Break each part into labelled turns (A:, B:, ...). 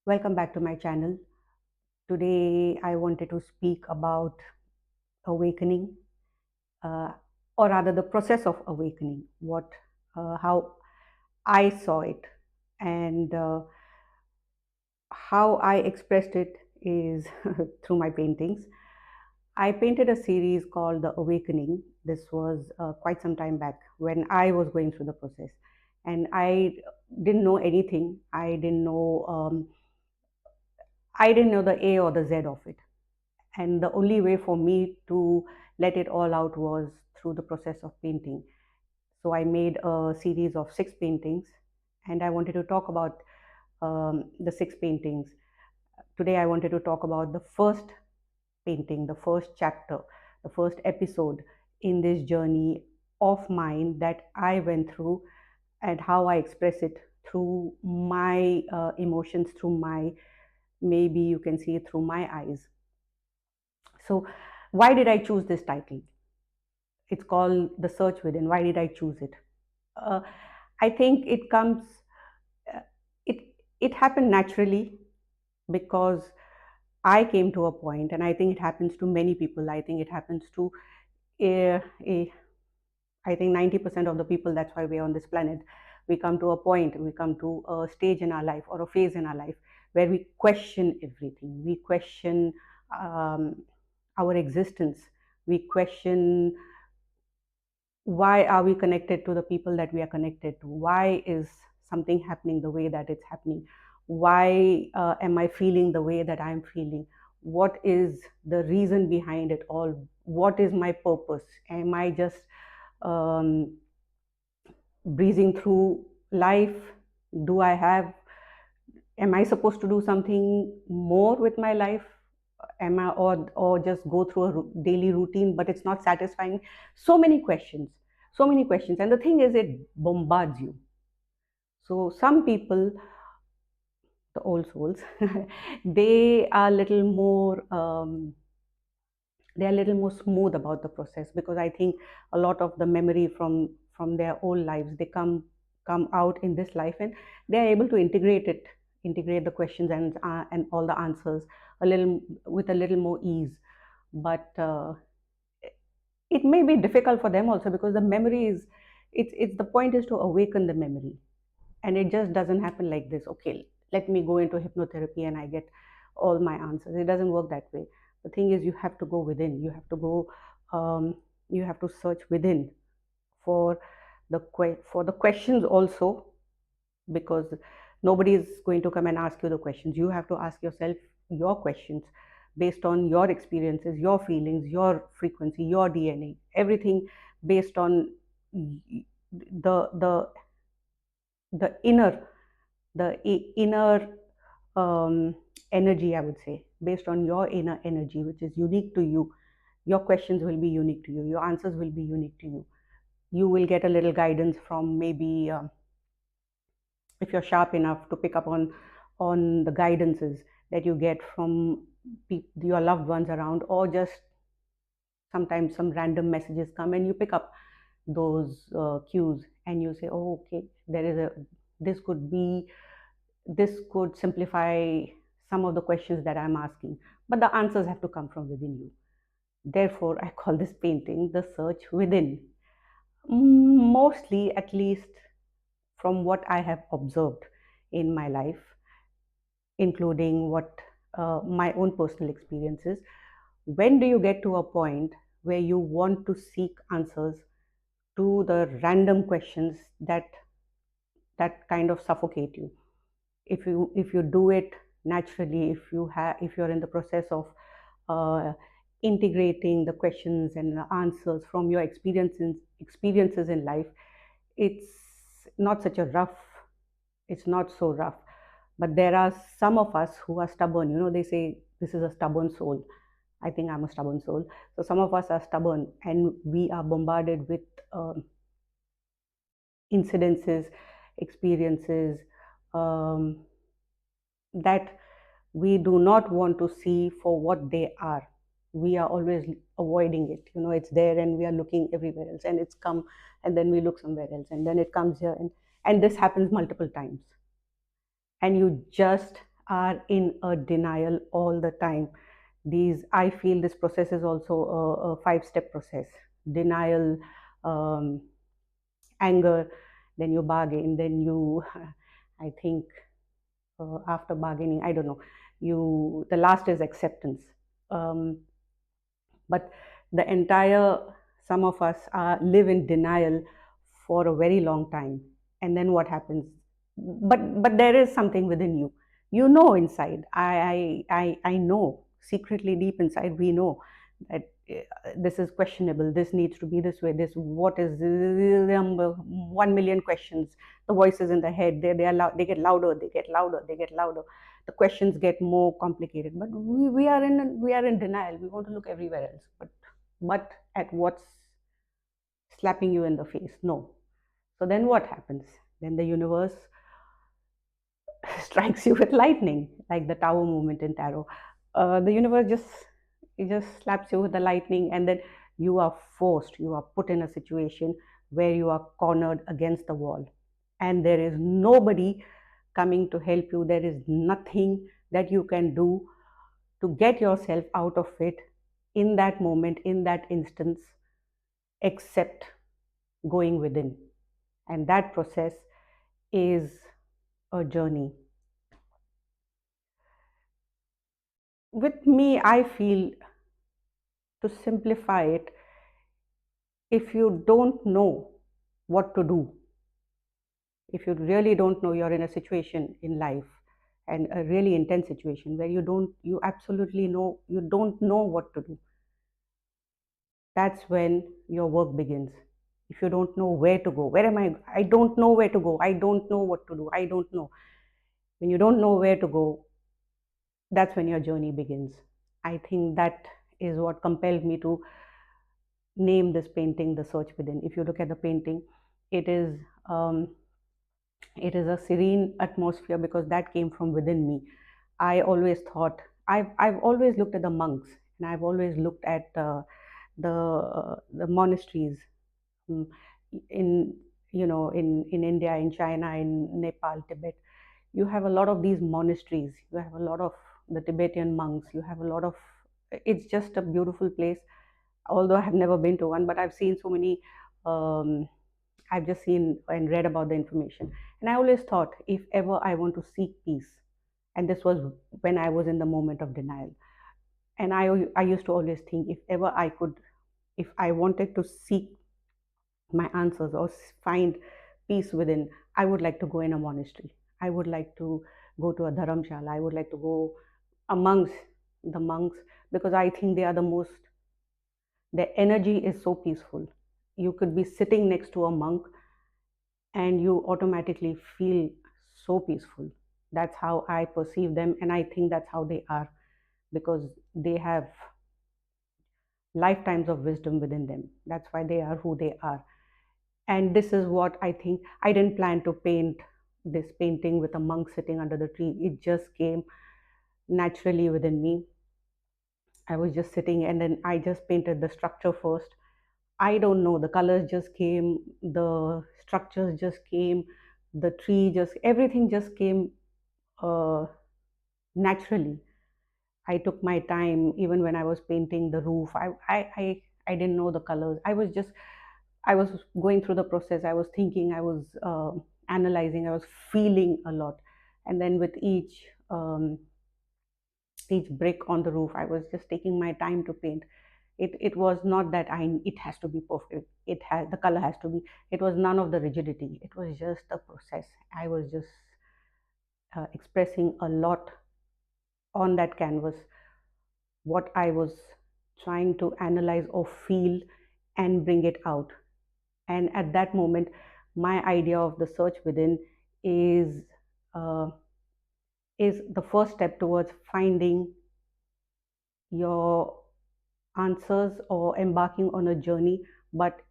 A: Welcome back to my channel. Today I wanted to speak about awakening, uh, or rather the process of awakening, how I saw it, and how I expressed it is through my paintings. I painted a series called The Awakening. This was quite some time back when I was going through the process, and I didn't know anything. I didn't know the A or the Z of it. And the only way for me to let it all out was through the process of painting. So I made a series of 6 paintings, and I wanted to talk about the 6 paintings. Today I wanted to talk about the first painting, the first chapter, the first episode in this journey of mine that I went through, and how I express it through my emotions, through my, maybe you can see it through my eyes. So why did I choose this title? It's called The Search Within. Why did I choose it? uh, I think uh, it it happened naturally, because I came to a point, and I think it happens to many people. I think it happens to a, a I think 90% of the people. That's why we're on this planet. We come to a point, we come to a stage in our life, or a phase in our life, where we question everything. We question um, our existence. We question, why are we connected to the people that we are connected to? Why is something happening the way that it's happening? Why am I feeling the way that I'm feeling? What is the reason behind it all? What is my purpose? Am I just um, breezing through life? Do I have, am I supposed to do something more with my life? Am I, or just go through a daily routine, but it's not satisfying? So many questions, so many questions. And the thing is, it bombards you. So some people, the old souls, they are a little more they're a little more smooth about the process, because I think a lot of the memory from their old lives, they come out in this life, and they're able to integrate the questions and all the answers a little, with a little more ease. But it may be difficult for them also, because the memory is, it's the point is to awaken the memory. And it just doesn't happen like this, okay, let me go into hypnotherapy and I get all my answers. It doesn't work that way. The thing is, you have to go within, you have to go, you have to search within for for the questions also, because nobody is going to come and ask you the questions. You have to ask yourself your questions, based on your experiences, your feelings, your frequency, your DNA, everything, based on the the inner energy, I would say, based on your inner energy, which is unique to you. Your questions will be unique to you, your answers will be unique to you. You will get a little guidance from, maybe if you're sharp enough to pick up on the guidances that you get from your loved ones around, or just sometimes some random messages come and you pick up those cues, and you say, oh, okay, there is a, this could be, this could simplify some of the questions that I'm asking. But the answers have to come from within you. Therefore, I call this painting The Search Within. Mostly, at least from what I have observed in my life, including what my own personal experiences. When do you get to a point where you want to seek answers to the random questions that kind of suffocate you? If you do it naturally, if you're in the process of uh, integrating the questions and the answers from your experiences in life, it's not such a rough, it's not so rough. But there are some of us who are stubborn. They say this is a stubborn soul. I think I'm a stubborn soul. So some of us are stubborn, and we are bombarded with um, incidences, experiences, um, that we do not want to see for what they are. We are always avoiding it. It's there, and we are looking everywhere else, and it's come, and then we look somewhere else, and then it comes here, and this happens multiple times. And you just are in a denial all the time. These, I feel this process is also a five-step process: denial, um, anger, then you bargain, then you I think after bargaining, I don't know, you, the last is acceptance. um, but the entire, some of us live in denial for a very long time. And then what happens? But there is something within you, you know, inside. I know secretly, deep inside, we know that this is questionable, this needs to be this way, this, what is 1 million questions, the voices in the head, they are loud, they get louder, they get louder, they get louder, the questions get more complicated. But we are in denial, we want to look everywhere else, but at what's slapping you in the face? No. So then what happens? Then the universe strikes you with lightning, like the tower movement in tarot. The universe just, it just slaps you with the lightning, and then you are forced, you are put in a situation where you are cornered against the wall, and there is nobody coming to help you. There is nothing that you can do to get yourself out of it in that moment, in that instance, except going within. And that process is a journey. With me, I feel, to simplify it, if you don't know what to do, if you really don't know, you're in a situation in life, and a really intense situation where you absolutely know, you don't know what to do, that's when your work begins. If you don't know where to go, where am I don't know where to go, I don't know what to do, I don't know. When you don't know where to go, that's when your journey begins. I think that is what compelled me to name this painting The Search Within. If you look at the painting, it is um, it is a serene atmosphere because that came from within me. I always thought, I've always looked at the monks, and I've always looked at the monasteries, mm, in, you know, in India, in China, in Nepal, Tibet. You have a lot of these monasteries, you have a lot of the Tibetan monks, you have a lot of, it's just a beautiful place. Although I have never been to one, but I've seen so many, um, I've just seen and read about the information. And I always thought, if ever I want to seek peace, and this was when I was in the moment of denial, and I used to always think, if ever I could, if I wanted to seek my answers or find peace within, I would like to go in a monastery. I would like to go to a dharamshala. I would like to go amongst the monks, because I think they are the most, their energy is so peaceful. You could be sitting next to a monk and you automatically feel so peaceful. That's how I perceive them, and I think that's how they are, because they have lifetimes of wisdom within them. That's why they are who they are. And this is what I think. I didn't plan to paint this painting with a monk sitting under the tree. It just came naturally within me. I was just sitting, and then I just painted the structure first. I don't know, the colors just came, the structures just came, the tree just, everything just came uh, naturally. I took my time, even when I was painting the roof. I didn't know the colors. I was going through the process. I was thinking, I was analyzing, I was feeling a lot. And then with each brick on the roof, I was just taking my time to paint. It was not that it has to be perfect. It has, the color has to be. It was none of the rigidity. It was just a process. I was just expressing a lot on that canvas, what I was trying to analyze or feel and bring it out. And at that moment, my idea of the search within is uh, is the first step towards finding your answers or embarking on a journey, but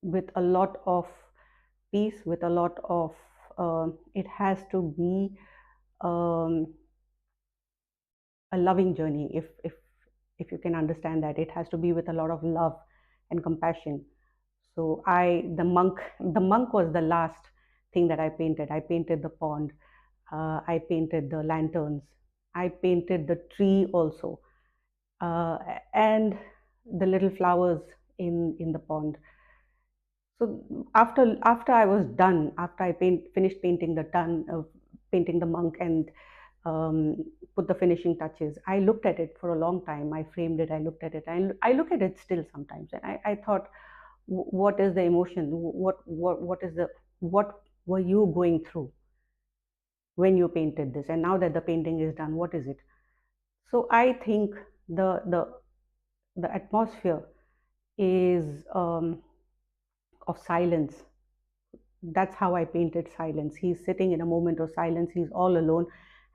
A: with a lot of peace, with a lot of it has to be um, a loving journey. If you can understand that, it has to be with a lot of love and compassion. So the monk was the last thing that I painted. I painted the pond. I painted the lanterns. I painted the tree also, uh, and the little flowers in the pond. So after I was done, after I finished painting the painting the monk and put the finishing touches, I looked at it for a long time. I framed it. I looked at it. I look at it still sometimes, and I thought, what is the emotion? What is the what were you going through when you painted this? And now that the painting is done, what is it? So I think the the the atmosphere is of silence. That's how I painted silence. He's sitting in a moment of silence. He's all alone.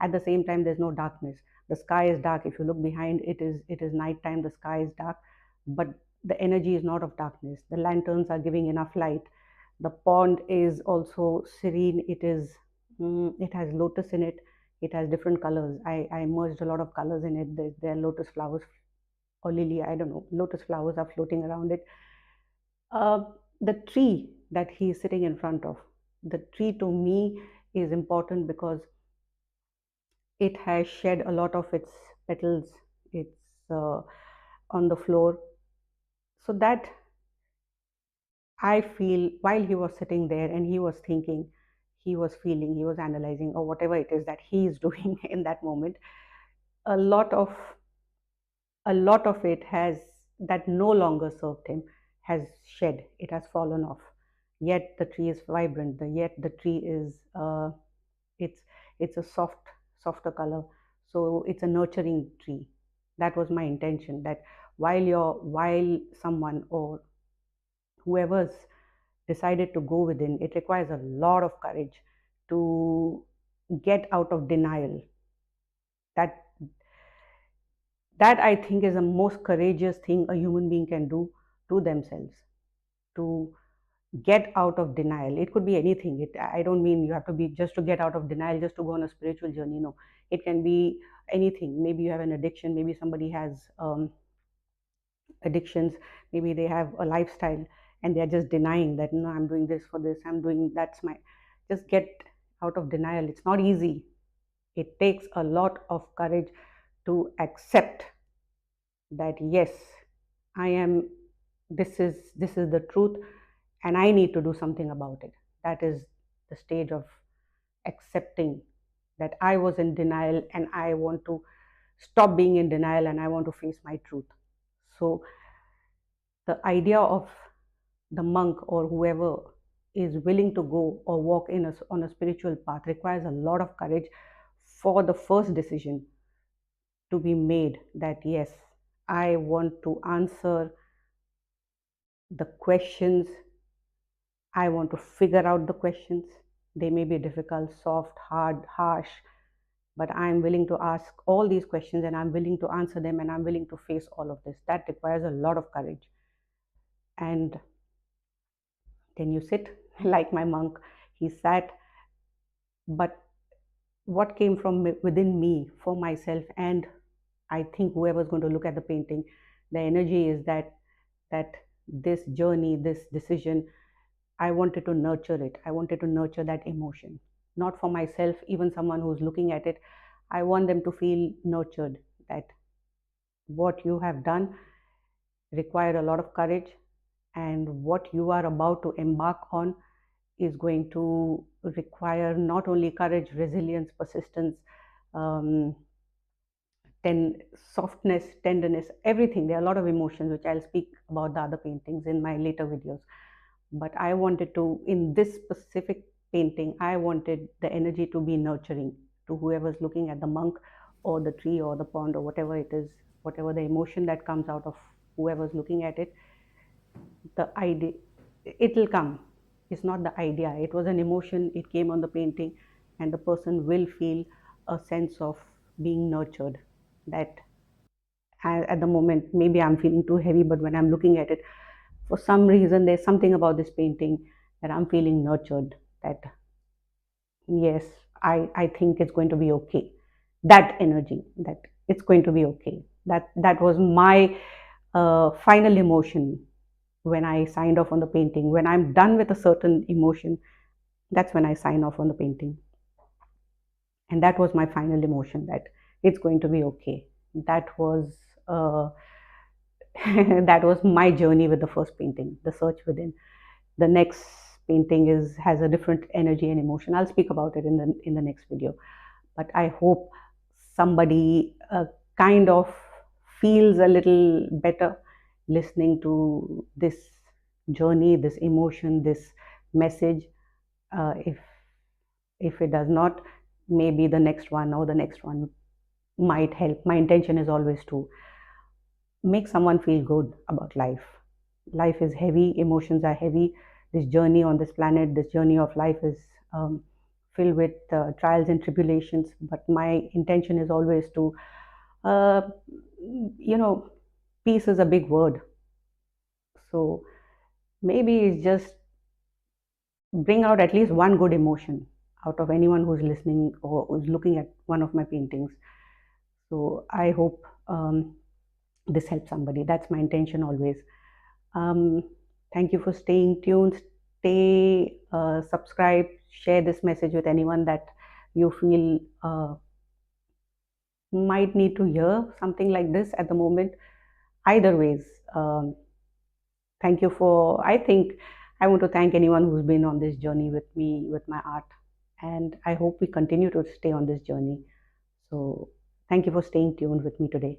A: At the same time, there's no darkness. The sky is dark. If you look behind, it is nighttime. The sky is dark, but the energy is not of darkness. The lanterns are giving enough light. The pond is also serene. It has lotus in it. It has different colors. I merged a lot of colors in it. There are lotus flowers or lily. I don't know. Lotus flowers are floating around it. The tree that he is sitting in front of, the tree to me is important because it has shed a lot of its petals. It's on the floor. So that I feel while he was sitting there and he was thinking, he was feeling, he was analyzing, or whatever it is that he is doing in that moment, a lot of it has that no longer served him has shed. It has fallen off. Yet the tree is vibrant. Yet the tree is it's it's a softer color. So it's a nurturing tree. That was my intention. That while someone or whoever's decided to go within, it requires a lot of courage to get out of denial. That that I think is the most courageous thing a human being can do to themselves, to get out of denial. It could be anything. I don't mean you have to be just to get out of denial, just to go on a spiritual journey. No, it can be anything. Maybe you have an addiction. Maybe somebody has addictions. Maybe they have a lifestyle and they're just denying that, no, I'm doing this for this, I'm doing that's my. Just get out of denial. It's not easy. It takes a lot of courage to accept that, yes, I am, this is the truth, and I need to do something about it. That is the stage of accepting that I was in denial and I want to stop being in denial and I want to face my truth. So the idea of the monk or whoever is willing to go or walk on a spiritual path requires a lot of courage for the first decision to be made, that yes, I want to answer the questions. I want to figure out the questions. They may be difficult, soft, hard, harsh, but I'm willing to ask all these questions and I'm willing to answer them and I'm willing to face all of this. That requires a lot of courage. And then you sit like my monk. He sat, but what came from within me for myself, and I think whoever's going to look at the painting, the energy is that this journey, this decision, I wanted to nurture it. I wanted to nurture that emotion, not for myself, even someone who's looking at it. I want them to feel nurtured, that what you have done required a lot of courage, and what you are about to embark on is going to require not only courage, resilience, persistence, um, softness, tenderness, everything. There are a lot of emotions which I'll speak about the other paintings in my later videos. But I wanted to, in this specific painting, I wanted the energy to be nurturing to whoever's looking at the monk or the tree or the pond or whatever it is, whatever the emotion that comes out of whoever's looking at it. The idea, it will come. It's not the idea. It was an emotion. It came on the painting, and the person will feel a sense of being nurtured. That at the moment, maybe I'm feeling too heavy, but when I'm looking at it, for some reason, there's something about this painting that I'm feeling nurtured. That yes, I think it's going to be okay. That energy, that it's going to be okay. That was my final emotion when I signed off on the painting. When I'm done with a certain emotion, that's when I sign off on the painting. And that was my final emotion, that it's going to be okay. That was uh, that was my journey with the first painting, the search within. The next painting is has a different energy and emotion. I'll speak about it in the next video, but I hope somebody kind of feels a little better listening to this journey, this emotion, this message. If it does not, maybe the next one or the next one might help. My intention is always to make someone feel good about life. Life is heavy, emotions are heavy. This journey on this planet, this journey of life is filled with trials and tribulations. But my intention is always to, uh, peace is a big word. So maybe it's just bring out at least one good emotion out of anyone who's listening or who's looking at one of my paintings. So I hope this helps somebody. That's my intention always. Um, Thank you for staying tuned. Stay subscribe. Share this message with anyone that you feel might need to hear something like this at the moment. Either ways, um, thank you for. I think I want to thank anyone who's been on this journey with me with my art, and I hope we continue to stay on this journey. So, thank you for staying tuned with me today.